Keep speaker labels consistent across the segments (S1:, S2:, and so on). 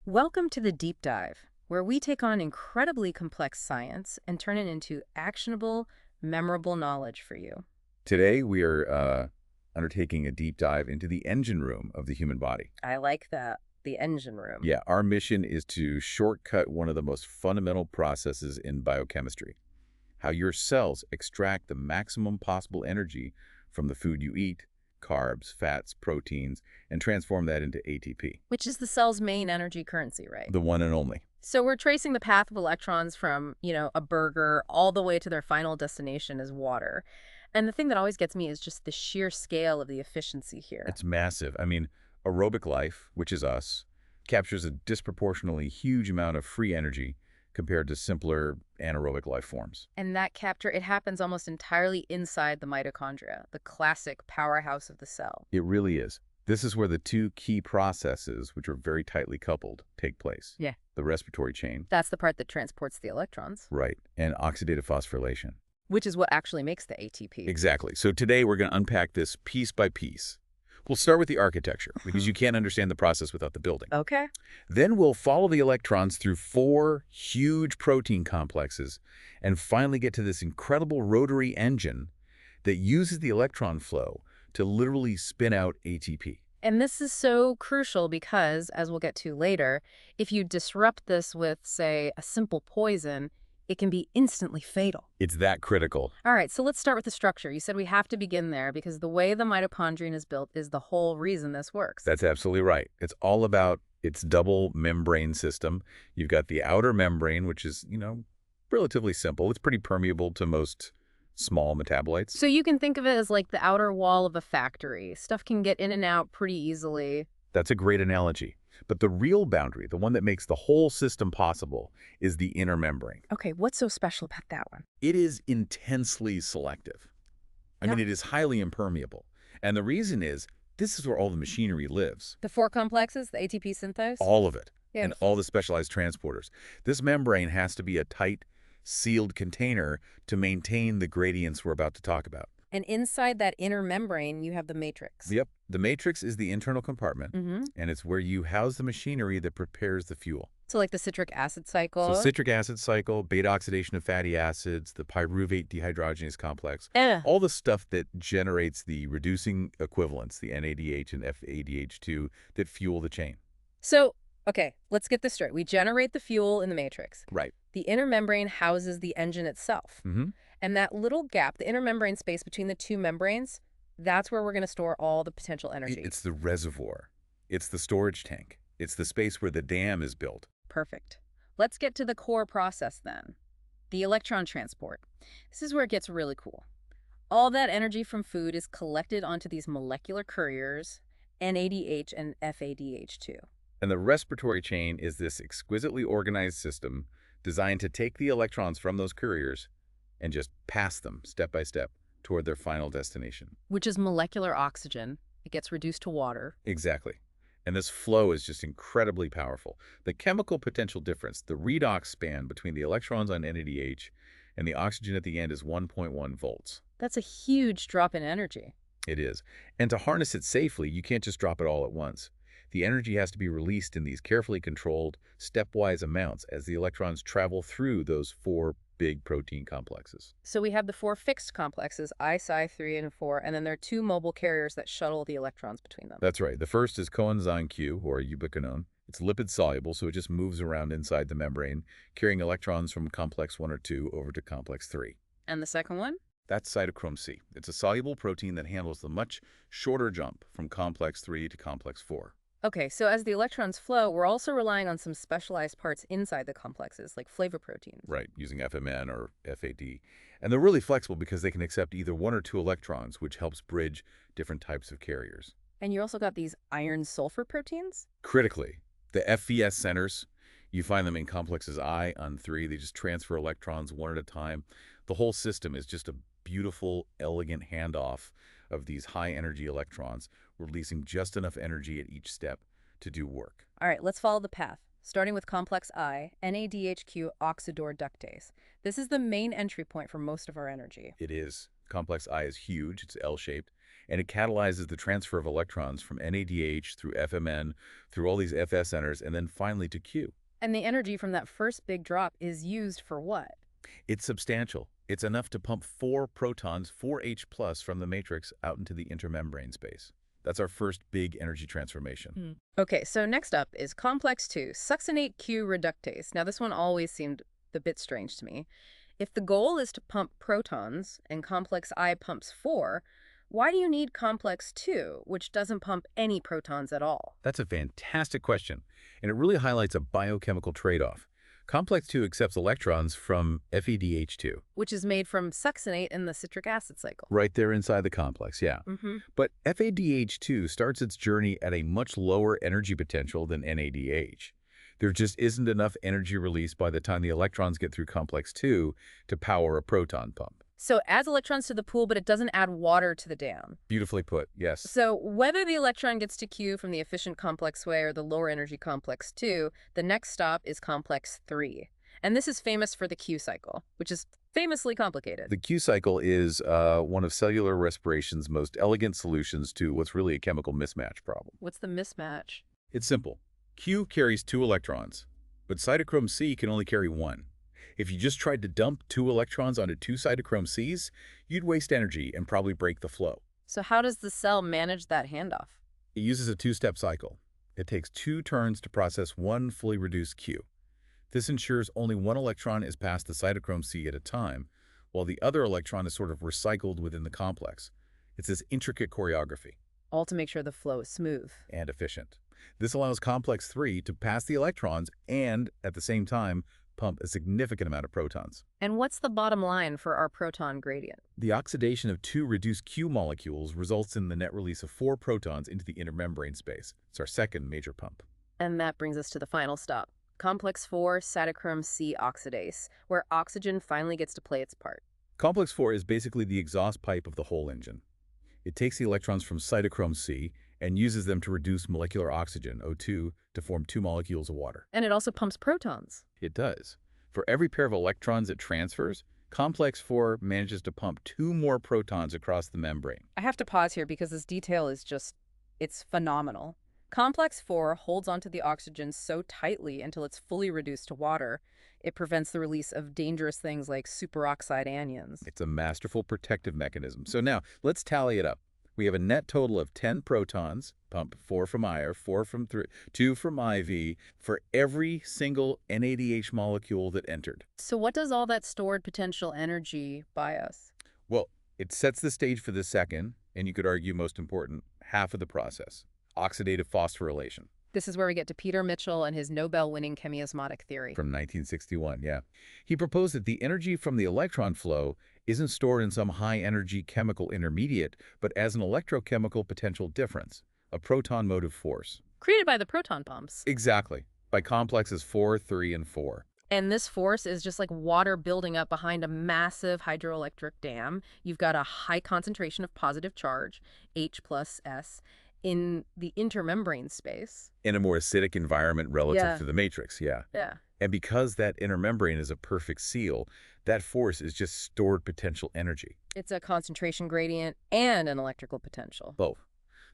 S1: Welcome to the Deep Dive, where we take on incredibly complex science and turn it into actionable, memorable knowledge for you.
S2: Today, we are undertaking a deep dive into the engine room of the human body.
S1: I like that, the engine room.
S2: Yeah, our mission is to shortcut one of the most fundamental processes in biochemistry, how your cells extract the maximum possible energy from the food you eat, carbs, fats, proteins, and transform that into ATP,
S1: Which is the cell's main energy currency, right?
S2: the one and only.
S1: So we're tracing the path of electrons from, a burger all the way to their final destination as water. And the thing that always gets me is just the sheer scale of the efficiency here.
S2: It's massive. I mean, aerobic life, which is us, captures a disproportionately huge amount of free energy compared to simpler anaerobic life forms.
S1: And that capture, it happens almost entirely inside the mitochondria, the classic powerhouse of the cell.
S2: It really is. This is where the two key processes, which are very tightly coupled, take place.
S1: Yeah.
S2: The respiratory chain,
S1: That's the part that transports the electrons,
S2: right, and oxidative phosphorylation.
S1: which is what actually makes the ATP.
S2: Exactly. So today we're going to unpack this piece by piece. We'll start with the architecture, because you can't understand the process without the building.
S1: Okay.
S2: Then we'll follow the electrons through 4 huge protein complexes and finally get to this incredible rotary engine that uses the electron flow to literally spin out ATP.
S1: And this is so crucial because, as we'll get to later, if you disrupt this with, say, a simple poison, it can be instantly fatal.
S2: It's that critical.
S1: All right, so let's start with the structure. You said we have to begin there because the way the mitochondrion is built is the whole reason this works.
S2: That's absolutely right. It's all about its double membrane system. You've got the outer membrane, which is, relatively simple. It's pretty permeable to most small metabolites.
S1: So you can think of it as like the outer wall of a factory. Stuff can get in and out pretty easily.
S2: That's a great analogy. But the real boundary, the one that makes the whole system possible, is the inner membrane.
S1: Okay, what's so special about that one?
S2: It is intensely selective. I mean, it is highly impermeable. And the reason is, this is where all the machinery lives.
S1: The 4 complexes, the ATP synthase?
S2: All of it.
S1: Yeah.
S2: And all the specialized transporters. This membrane has to be a tight, sealed container to maintain the gradients we're about to talk about.
S1: And inside that inner membrane, you have the matrix.
S2: Yep. The matrix is the internal compartment,
S1: Mm-hmm.
S2: and it's where you house the machinery that prepares the fuel.
S1: So like the citric acid cycle.
S2: So citric acid cycle, beta oxidation of fatty acids, the pyruvate dehydrogenase complex,
S1: Eh.
S2: all the stuff that generates the reducing equivalents, the NADH and FADH2, that fuel the chain.
S1: So, okay, let's get this straight. We generate the fuel in the matrix.
S2: Right.
S1: The inner membrane houses the engine itself.
S2: Mm-hmm.
S1: And that little gap, the inner membrane space between the two membranes, that's where we're going to store all the potential energy.
S2: It's the reservoir. It's the storage tank. It's the space where the dam is built.
S1: Perfect. Let's get to the core process then. The electron transport. This is where it gets really cool. All that energy from food is collected onto these molecular couriers, NADH and FADH2.
S2: And the respiratory chain is this exquisitely organized system designed to take the electrons from those couriers and just pass them step by step toward their final destination.
S1: Which is molecular oxygen. It gets reduced to water.
S2: Exactly. And this flow is just incredibly powerful. The chemical potential difference, the redox span between the electrons on NADH and the oxygen at the end is 1.1 volts.
S1: That's a huge drop in energy.
S2: It is. And to harness it safely, you can't just drop it all at once. The energy has to be released in these carefully controlled, stepwise amounts as the electrons travel through those 4 big protein complexes.
S1: So we have the 4 fixed complexes, I, Psi, 3, and 4, and then there are 2 mobile carriers that shuttle the electrons between them.
S2: That's right. The first is coenzyme Q, or ubiquinone. It's lipid-soluble, so it just moves around inside the membrane, carrying electrons from complex 1 or 2 over to complex 3.
S1: And the second one?
S2: That's cytochrome C. It's a soluble protein that handles the much shorter jump from complex 3 to complex 4.
S1: Okay, so as the electrons flow, we're also relying on some specialized parts inside the complexes, like flavoproteins.
S2: Right, using FMN or FAD. And they're really flexible because they can accept either 1 or 2 electrons, which helps bridge different types of carriers.
S1: And you also got these iron-sulfur proteins?
S2: Critically, the FVS centers, you find them in complexes I on 3. They just transfer electrons one at a time. The whole system is just a beautiful, elegant handoff of these high-energy electrons, releasing just enough energy at each step to do work.
S1: All right, let's follow the path. Starting with complex I, NADH-Q oxidoreductase. This is the main entry point for most of our energy.
S2: It is. Complex I is huge. It's L-shaped. and it catalyzes the transfer of electrons from NADH through FMN, through all these FS centers, and then finally to Q.
S1: And the energy from that first big drop is used for what?
S2: It's substantial. It's enough to pump 4 protons, 4H plus, from the matrix out into the intermembrane space. That's our first big energy transformation.
S1: Okay, so next up is complex 2, succinate-Q reductase. Now this one always seemed a bit strange to me. If the goal is to pump protons and complex I pumps 4, why do you need complex 2, which doesn't pump any protons at all?
S2: That's a fantastic question, and it really highlights a biochemical trade-off. Complex 2 accepts electrons from FeDH2.
S1: Which is made from succinate in the citric acid cycle.
S2: Right there inside the complex, yeah. But FADH2 starts its journey at a much lower energy potential than NADH. There just isn't enough energy released by the time the electrons get through complex 2 to power a proton pump.
S1: So it adds electrons to the pool, but it doesn't add water to the dam.
S2: Beautifully put, yes.
S1: So whether the electron gets to Q from the efficient complex way or the lower energy complex 2, the next stop is complex 3. And this is famous for the Q cycle, which is famously complicated.
S2: The Q cycle is one of cellular respiration's most elegant solutions to what's really a chemical mismatch problem.
S1: What's the mismatch?
S2: It's simple. Q carries 2 electrons, but cytochrome C can only carry 1. If you just tried to dump 2 electrons onto 2 cytochrome Cs, you'd waste energy and probably break the flow.
S1: So how does the cell manage that handoff?
S2: It uses a 2-step cycle. It takes 2 turns to process 1 fully reduced Q. This ensures only 1 electron is passed the cytochrome C at a time, while the other electron is sort of recycled within the complex. It's this intricate choreography.
S1: All to make sure the flow is smooth.
S2: And efficient. This allows complex 3 to pass the electrons and, at the same time, pump a significant amount of protons.
S1: And what's the bottom line for our proton gradient?
S2: The oxidation of 2 reduced Q molecules results in the net release of 4 protons into the intermembrane space. It's our second major pump.
S1: And that brings us to the final stop. Complex 4, cytochrome C oxidase, where oxygen finally gets to play its part.
S2: Complex 4 is basically the exhaust pipe of the whole engine. It takes the electrons from cytochrome C and uses them to reduce molecular oxygen, O2, to form 2 molecules of water.
S1: And it also pumps protons.
S2: It does. For every pair of electrons it transfers, complex 4 manages to pump 2 more protons across the membrane.
S1: I have to pause here because this detail is it's phenomenal. Complex 4 holds onto the oxygen so tightly until it's fully reduced to water, it prevents the release of dangerous things like superoxide anions.
S2: It's a masterful protective mechanism. So now, let's tally it up. We have a net total of 10 protons, pump 4 from IR, 4 from 3, 2 from IV, for every single NADH molecule that entered.
S1: So what does all that stored potential energy buy us?
S2: Well, it sets the stage for the second, and you could argue most important, half of the process, oxidative phosphorylation.
S1: This is where we get to Peter Mitchell and his Nobel-winning chemiosmotic theory.
S2: From 1961, yeah. He proposed that the energy from the electron flow isn't stored in some high-energy chemical intermediate, but as an electrochemical potential difference, a proton motive force.
S1: Created by the proton pumps.
S2: Exactly, by complexes 4, 3, and 4.
S1: And this force is just like water building up behind a massive hydroelectric dam. You've got a high concentration of positive charge, H plus S, in the intermembrane space.
S2: In a more acidic environment relative to the matrix, yeah. And because that intermembrane is a perfect seal, that force is just stored potential energy.
S1: It's a concentration gradient and an electrical potential.
S2: Both.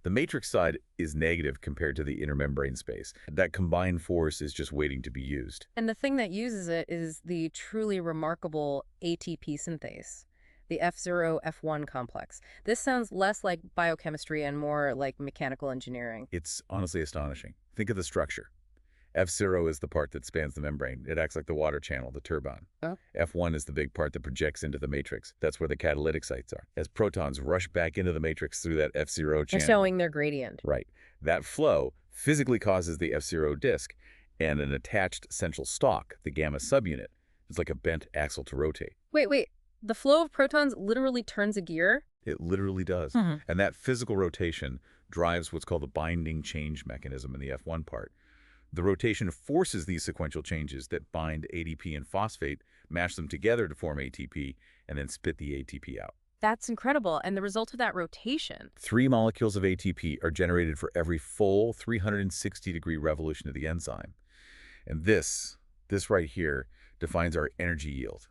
S2: The matrix side is negative compared to the intermembrane space. That combined force is just waiting to be used.
S1: And the thing that uses it is the truly remarkable ATP synthase, the F0, F1 complex. This sounds less like biochemistry and more like mechanical engineering.
S2: It's honestly astonishing. Think of the structure. F0 is the part that spans the membrane. It acts like the water channel, the turbine. F1 is the big part that projects into the matrix. That's where the catalytic sites are. As protons rush back into the matrix through that F0 channel.
S1: They're showing their gradient.
S2: Right. That flow physically causes the F0 disk and an attached central stalk, the gamma subunit. It's like a bent axle to rotate.
S1: Wait. The flow of protons literally turns a gear?
S2: It literally does. And that physical rotation drives what's called the binding change mechanism in the F1 part. The rotation forces these sequential changes that bind ADP and phosphate, mash them together to form ATP, and then spit the ATP out.
S1: That's incredible. And the result of that rotation?
S2: 3 molecules of ATP are generated for every full 360-degree revolution of the enzyme. And this right here, defines our energy yield,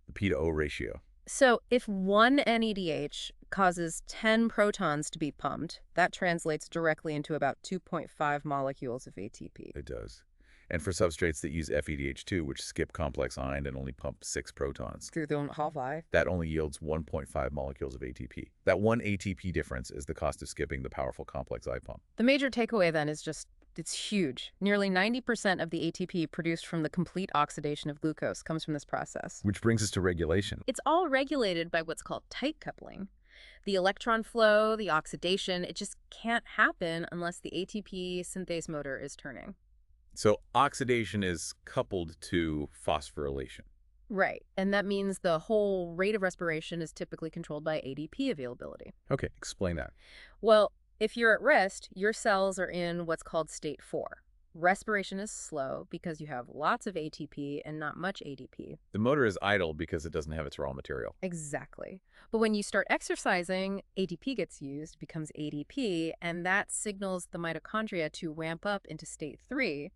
S2: the P to O ratio.
S1: So if one NADH causes 10 protons to be pumped. That translates directly into about 2.5 molecules of ATP.
S2: It does. And for substrates that use FEDH2, which skip complex ion and only pump 6 protons,
S1: Through the half life.
S2: that only yields 1.5 molecules of ATP. That one ATP difference is the cost of skipping the powerful complex I pump.
S1: The major takeaway then is just it's huge. Nearly 90% of the ATP produced from the complete oxidation of glucose comes from this process.
S2: Which brings us to regulation.
S1: It's all regulated by what's called tight coupling. The electron flow, the oxidation, it just can't happen unless the ATP synthase motor is turning.
S2: So oxidation is coupled to phosphorylation.
S1: Right. And that means the whole rate of respiration is typically controlled by ADP availability.
S2: Okay, explain that.
S1: Well, if you're at rest, your cells are in what's called state 4. Respiration is slow because you have lots of ATP and not much ADP.
S2: The motor is idle because it doesn't have its raw material.
S1: Exactly. But when you start exercising, ATP gets used, becomes ADP, and that signals the mitochondria to ramp up into state 3.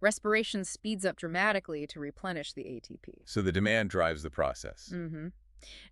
S1: Respiration speeds up dramatically to replenish the ATP.
S2: So the demand drives the process.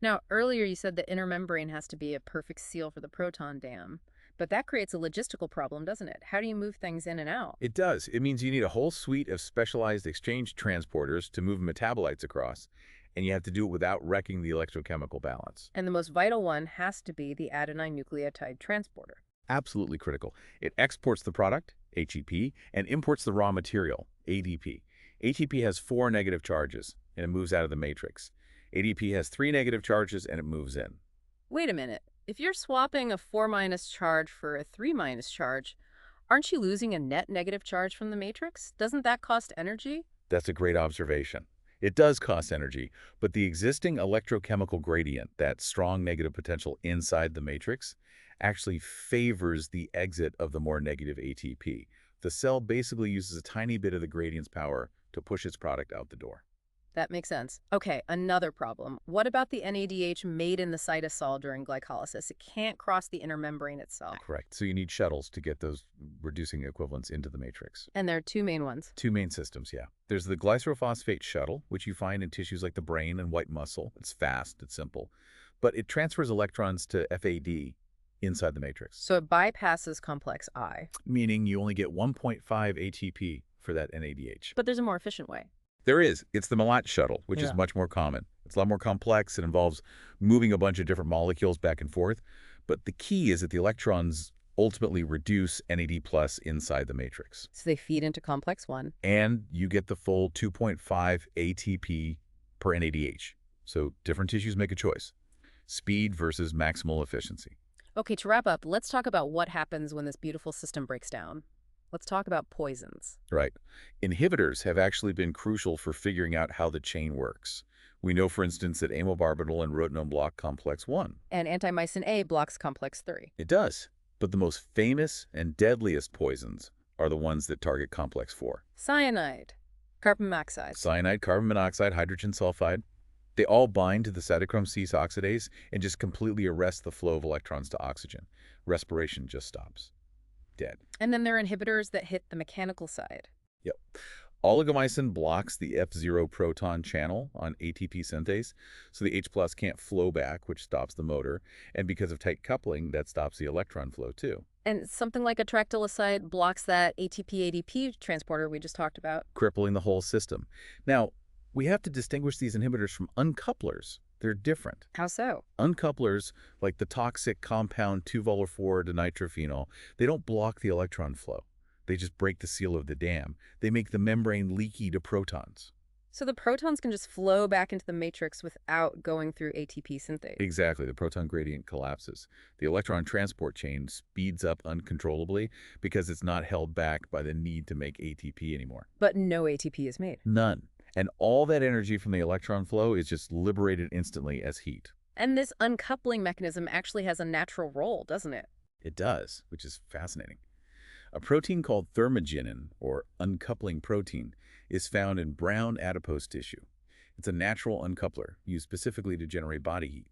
S1: Now, earlier you said the inner membrane has to be a perfect seal for the proton dam. But that creates a logistical problem, doesn't it? How do you move things in and out?
S2: It does. It means you need a whole suite of specialized exchange transporters to move metabolites across, and you have to do it without wrecking the electrochemical balance.
S1: And the most vital one has to be the adenine nucleotide transporter.
S2: Absolutely critical. It exports the product, HEP, and imports the raw material, ADP. ATP has 4 negative charges, and it moves out of the matrix. ADP has 3 negative charges, and it moves in.
S1: Wait a minute. If you're swapping a 4- charge for a 3- charge, aren't you losing a net negative charge from the matrix? Doesn't that cost energy?
S2: That's a great observation. It does cost energy, but the existing electrochemical gradient, that strong negative potential inside the matrix, actually favors the exit of the more negative ATP. The cell basically uses a tiny bit of the gradient's power to push its product out the door.
S1: That makes sense. Okay, another problem. What about the NADH made in the cytosol during glycolysis? It can't cross the inner membrane itself.
S2: Correct. So you need shuttles to get those reducing equivalents into the matrix.
S1: And there are 2 main ones.
S2: 2 main systems, yeah. There's the glycerophosphate shuttle, which you find in tissues like the brain and white muscle. It's fast, it's simple. But it transfers electrons to FAD inside the matrix.
S1: So it bypasses complex I.
S2: Meaning you only get 1.5 ATP for that NADH.
S1: But there's a more efficient way.
S2: There is. It's the Malat shuttle, which
S1: Yeah.
S2: is much more common. It's a lot more complex. It involves moving a bunch of different molecules back and forth. But the key is that the electrons ultimately reduce NAD+ inside the matrix.
S1: So they feed into complex 1.
S2: And you get the full 2.5 ATP per NADH. So different tissues make a choice. Speed versus maximal efficiency.
S1: Okay, to wrap up, let's talk about what happens when this beautiful system breaks down. Let's talk about poisons.
S2: Right. Inhibitors have actually been crucial for figuring out how the chain works. We know, for instance, that amobarbital and rotenone block complex 1.
S1: And antimycin A blocks complex 3.
S2: It does. But the most famous and deadliest poisons are the ones that target complex 4.
S1: Cyanide, carbon monoxide.
S2: Cyanide, carbon monoxide, hydrogen sulfide. They all bind to the cytochrome C oxidase and just completely arrest the flow of electrons to oxygen. Respiration just stops. Dead.
S1: And then there are inhibitors that hit the mechanical side.
S2: Yep. Oligomycin blocks the F0 proton channel on ATP synthase, so the H+ can't flow back, which stops the motor. And because of tight coupling, that stops the electron flow too.
S1: And something like atractyloside blocks that ATP-ADP transporter we just talked about.
S2: Crippling the whole system. Now, we have to distinguish these inhibitors from uncouplers. They're different.
S1: How so?
S2: Uncouplers, like the toxic compound 2-vol-4-dinitrophenol, they don't block the electron flow. They just break the seal of the dam. They make the membrane leaky to protons.
S1: So the protons can just flow back into the matrix without going through ATP synthase.
S2: Exactly. The proton gradient collapses. The electron transport chain speeds up uncontrollably because it's not held back by the need to make ATP anymore.
S1: But no ATP is made.
S2: None. And all that energy from the electron flow is just liberated instantly as heat.
S1: And this uncoupling mechanism actually has a natural role, doesn't it?
S2: It does, which is fascinating. A protein called thermogenic, or uncoupling protein, is found in brown adipose tissue. It's a natural uncoupler used specifically to generate body heat.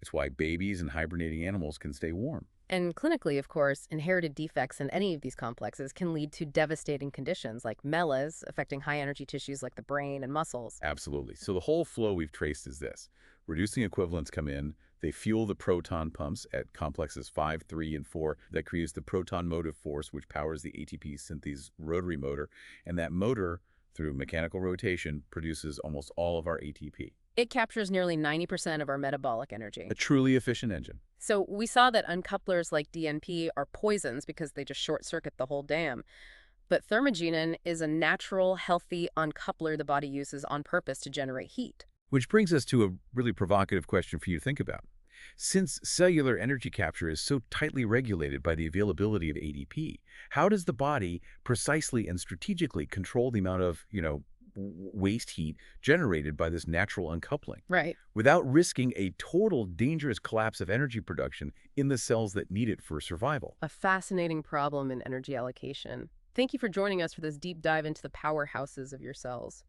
S2: It's why babies and hibernating animals can stay warm.
S1: And clinically, of course, inherited defects in any of these complexes can lead to devastating conditions like melas, affecting high-energy tissues like the brain and muscles.
S2: Absolutely. So the whole flow we've traced is this. Reducing equivalents come in, They fuel the proton pumps at complexes 5, 3, and 4 that creates the proton motive force, which powers the ATP synthase rotary motor. And that motor, through mechanical rotation, produces almost all of our ATP.
S1: It captures nearly 90% of our metabolic energy.
S2: A truly efficient engine.
S1: So we saw that uncouplers like DNP are poisons because they just short-circuit the whole dam. But thermogenin is a natural, healthy uncoupler the body uses on purpose to generate heat.
S2: Which brings us to a really provocative question for you to think about. Since cellular energy capture is so tightly regulated by the availability of ADP, how does the body precisely and strategically control the amount of, waste heat generated by this natural uncoupling
S1: Right.
S2: without risking a total dangerous collapse of energy production in the cells that need it for survival?
S1: A fascinating problem in energy allocation. Thank you for joining us for this deep dive into the powerhouses of your cells.